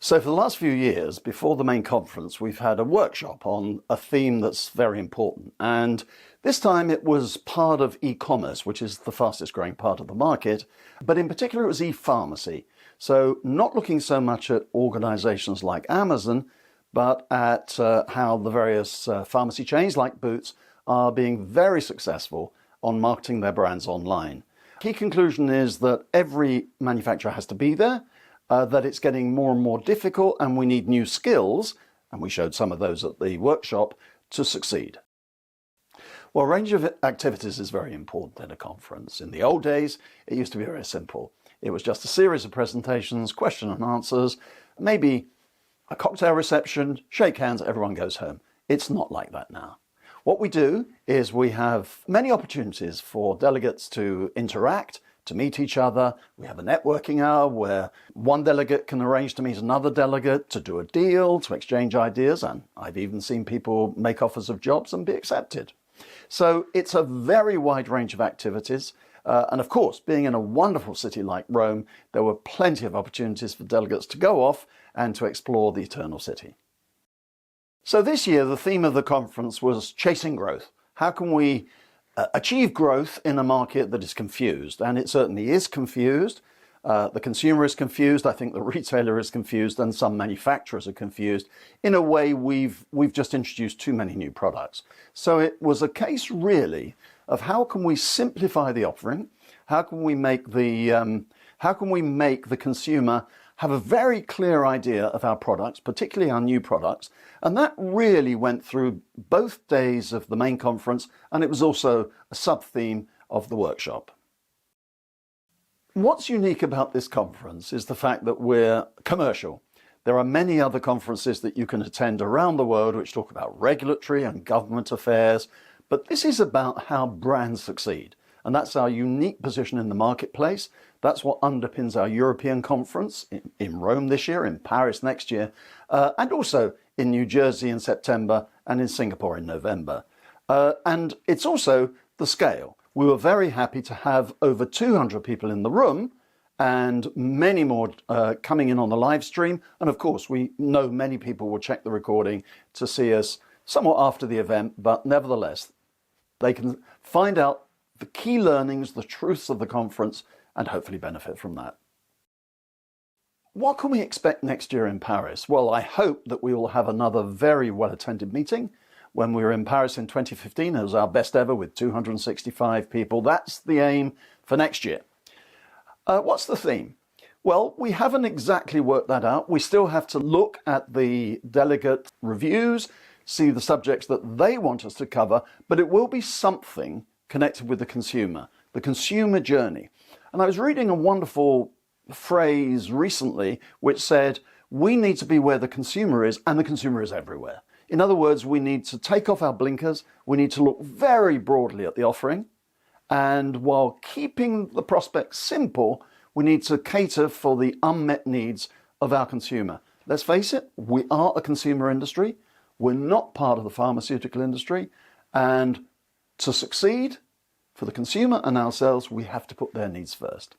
So for the last few years, before the main conference, we've had a workshop on a theme that's very important. And this time it was part of e-commerce, which is the fastest growing part of the market. But in particular, it was e-pharmacy. So not looking so much at organizations like Amazon, but at how the various pharmacy chains like Boots are being very successful on marketing their brands online. Key conclusion is that every manufacturer has to be there, that it's getting more and more difficult and we need new skills, and we showed some of those at the workshop, to succeed. Well, a range of activities is very important in a conference. In the old days, it used to be very simple. It was just a series of presentations, question and answers, maybe a cocktail reception, shake hands, everyone goes home. It's not like that now. What we do is we have many opportunities for delegates to interact, to meet each other. We have a networking hour where one delegate can arrange to meet another delegate, to do a deal, to exchange ideas, and I've even seen people make offers of jobs and be accepted. So it's a very wide range of activities. And of course, being in a wonderful city like Rome, there were plenty of opportunities for delegates to go off and to explore the Eternal City. So this year, the theme of the conference was chasing growth. How can we achieve growth in a market that is confused? And it certainly is confused. The consumer is confused. I think the retailer is confused, and some manufacturers are confused. In a way, we've just introduced too many new products. So it was a case really of how can we simplify the offering? How can we make the consumer have a very clear idea of our products, particularly our new products? And that really went through both days of the main conference, and it was also a sub-theme of the workshop. What's unique about this conference is the fact that we're commercial. There are many other conferences that you can attend around the world which talk about regulatory and government affairs, but this is about how brands succeed. And that's our unique position in the marketplace. That's what underpins our European conference in Rome this year, in Paris next year, and also in New Jersey in September and in Singapore in November. And it's also the scale. We were very happy to have over 200 people in the room and many more coming in on the live stream. And of course, we know many people will check the recording to see us somewhat after the event, but nevertheless, they can find out the key learnings, the truths of the conference, and hopefully benefit from that. What can we expect next year in Paris? Well, I hope that we will have another very well-attended meeting. When we were in Paris in 2015, it was our best ever with 265 people. That's the aim for next year. What's the theme? Well, we haven't exactly worked that out. We still have to look at the delegate reviews, see the subjects that they want us to cover, but it will be something connected with the consumer journey. And I was reading a wonderful phrase recently which said, we need to be where the consumer is, and the consumer is everywhere. In other words, we need to take off our blinkers, we need to look very broadly at the offering, and while keeping the prospects simple, we need to cater for the unmet needs of our consumer. Let's face it, we are a consumer industry, we're not part of the pharmaceutical industry, and to succeed for the consumer and ourselves, we have to put their needs first.